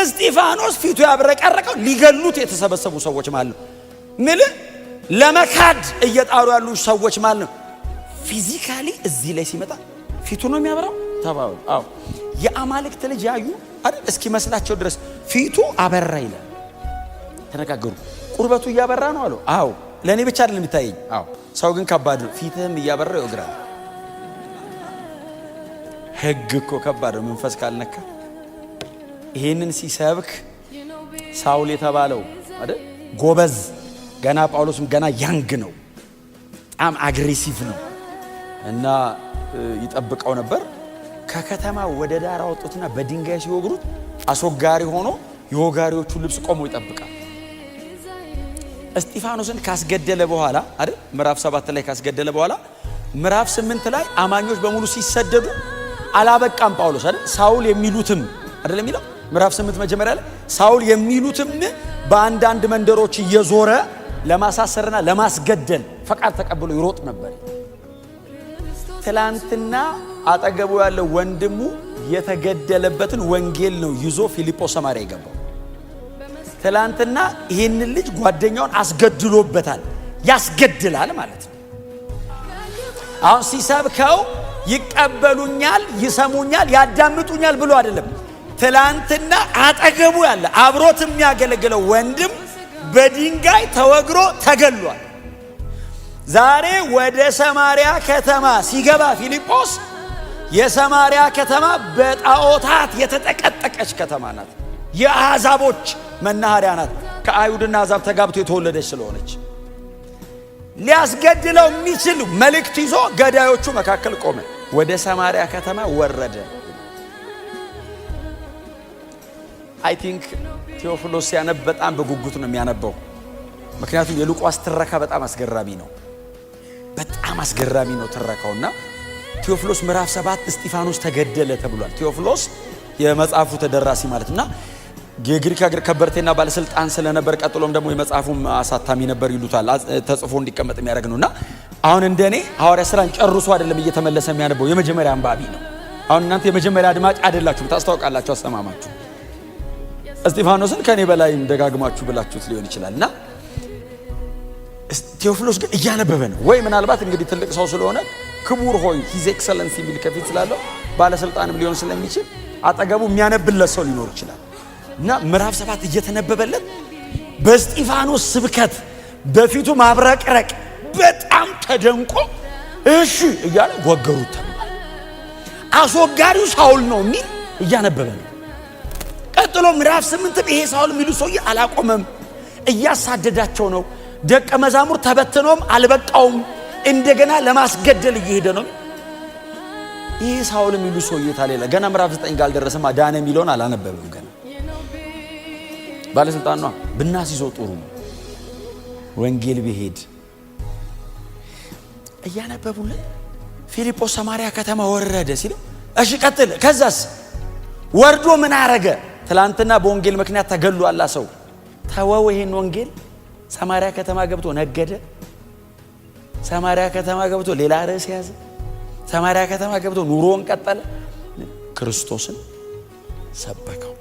እስጢፋኖስ ፊቱ ያብረቀረቀው ሊገሉት የተሰበሰቡ ሰዎች ማለት ነው። ምን ለመካድ እየጣሩ ያሉ ሰዎች ማለት ነው። ፊዚካሊ እዚህ ላይ ሲመጣ ፊቱ ነው የሚያበራው ተባው። አዎ የአማልክት ልጅ ያዩ አይደል እስኪ መስላቸው ድረስ ፊቱ አበራ ይላል። ተነጋገሩ። ቁርበቱ እያበራ ነው አሉ። አዎ ለኔ ብቻ አይደለም የሚታየኝ። አዎ ሰው ግን ከባድ ነው። ፊትህም እያበራ ይወግራል። ህግ እኮ ከባድ ነው መንፈስ ካልነካ። ይሄንን ሲሰብክ ሳውል የተባለው አይደል ጎበዝ ገና ጳውሎስም ገና ያንግ ነው። በጣም አግሬሲቭ ነው እና ይጠብቀው ነበር። ከከተማ ወደ ዳር አወጡትና በድንጋይ ሲወግሩት አስወጋሪ ሆኖ የወጋሪዎቹ ልብስ ቆሞ ይጠብቃል። እስጢፋኖስን ካስገደለ በኋላ አይደል ምዕራፍ 7 ላይ ካስገደለ በኋላ ምዕራፍ 8 ላይ አማኞች በሙሉ ሲሰደዱ አላበቃም ጳውሎስ አይደል ሳውል የሚሉትም አይደል የሚለው ምዕራፍ 8 መጀመሪያ ላይ ሳውል የሚሉትም በአንዳንድ መንደሮች እየዞረ ለማሳሰርና ለማስገደል ፈቃድ ተቀብሎ ይሮጥ ነበር። ትላንትና አጠገቡ ያለው ወንድሙ የተገደለበትን ወንጌል ነው ይዞ ፊልጶስ ሰማርያ የገባው። ትላንትና ይህን ልጅ ጓደኛውን አስገድሎበታል። ያስገድላል ማለት ነው። አሁን ሲሰብከው ይቀበሉኛል፣ ይሰሙኛል፣ ያዳምጡኛል ብሎ አይደለም። ትላንትና አጠገቡ ያለ አብሮት የሚያገለግለው ወንድም በድንጋይ ተወግሮ ተገሏል። ዛሬ ወደ ሰማርያ ከተማ ሲገባ ፊልጶስ የሰማርያ ከተማ በጣዖታት የተጠቀጠቀች ከተማ ናት። የአሕዛቦች መናኸሪያ ናት። ከአይሁድና አሕዛብ ተጋብቶ የተወለደች ስለሆነች ሊያስገድለው የሚችል መልእክት ይዞ ገዳዮቹ መካከል ቆመ። ወደ ሰማርያ ከተማ ወረደ። አይ ቲንክ ቴዎፍሎስ ሲያነብ በጣም በጉጉት ነው የሚያነበው። ምክንያቱም የሉቃስ ትረካ በጣም አስገራሚ ነው። በጣም አስገራሚ ነው ትረካውና ቴዎፍሎስ ምዕራፍ 7 እስጢፋኖስ ተገደለ ተብሏል። ቴዎፍሎስ የመጽሐፉ ተደራሲ ማለትና የግሪክ ሀገር ከበርቴና ባለስልጣን ስለነበር ቀጥሎም ደግሞ የመጽሐፉም አሳታሚ ነበር ይሉታል። ተጽፎ እንዲቀመጥ የሚያደርግ ነውና አሁን እንደኔ ሐዋርያ ሥራን ጨርሶ አይደለም እየተመለሰ የሚያነበው የመጀመሪያ አንባቢ ነው። አሁን እናንተ የመጀመሪያ አድማጭ አይደላችሁም፣ ታስታውቃላችሁ አሰማማችሁ። እስጢፋኖስን ከኔ በላይ ደጋግማችሁ ብላችሁት ሊሆን ይችላልና ቴዎፍሎስ ግን እያነበበ ነው። ወይ ምናልባት እንግዲህ ትልቅ ሰው ስለሆነ ክቡር ሆይ ሂዝ ኤክሰለንሲ የሚል ከፊት ስላለው ባለስልጣንም ሊሆን ስለሚችል አጠገቡ የሚያነብለት ሰው ሊኖር ይችላል። እና ምዕራፍ 7 እየተነበበለት በእስጢፋኖስ ስብከት በፊቱ ማብረቅረቅ በጣም ተደንቆ እሺ እያለ ወገሩት። አስወጋሪው ሳውል ነው የሚል እያነበበ ነው። ቀጥሎ ምዕራፍ 8 ይሄ ሳውል የሚሉ ሰውዬ አላቆመም፣ እያሳደዳቸው ነው። ደቀ መዛሙር ተበትኖም አልበቃውም፣ እንደገና ለማስገደል እየሄደ ነው። ይሄ ሳውል የሚሉ ሰውዬ ታሌላ ገና ምዕራፍ 9 ጋር አልደረሰም። ዳነ የሚለውን አላነበበም ገና። ባለስልጣን ነው ብናስይዘው ጥሩ ነው። ወንጌል ቢሄድ እያነበቡለት ፊልጶስ ሰማርያ ከተማ ወረደ ሲል እሺ ቀጥል። ከዛስ ወርዶ ምን አረገ? ትላንትና በወንጌል ምክንያት ተገሏል ሰው። ተወው ይሄን ወንጌል። ሰማርያ ከተማ ገብቶ ነገደ። ሰማርያ ከተማ ገብቶ ሌላ ርዕስ ያዘ። ሰማርያ ከተማ ገብቶ ኑሮን ቀጠለ። ክርስቶስን ሰበከው።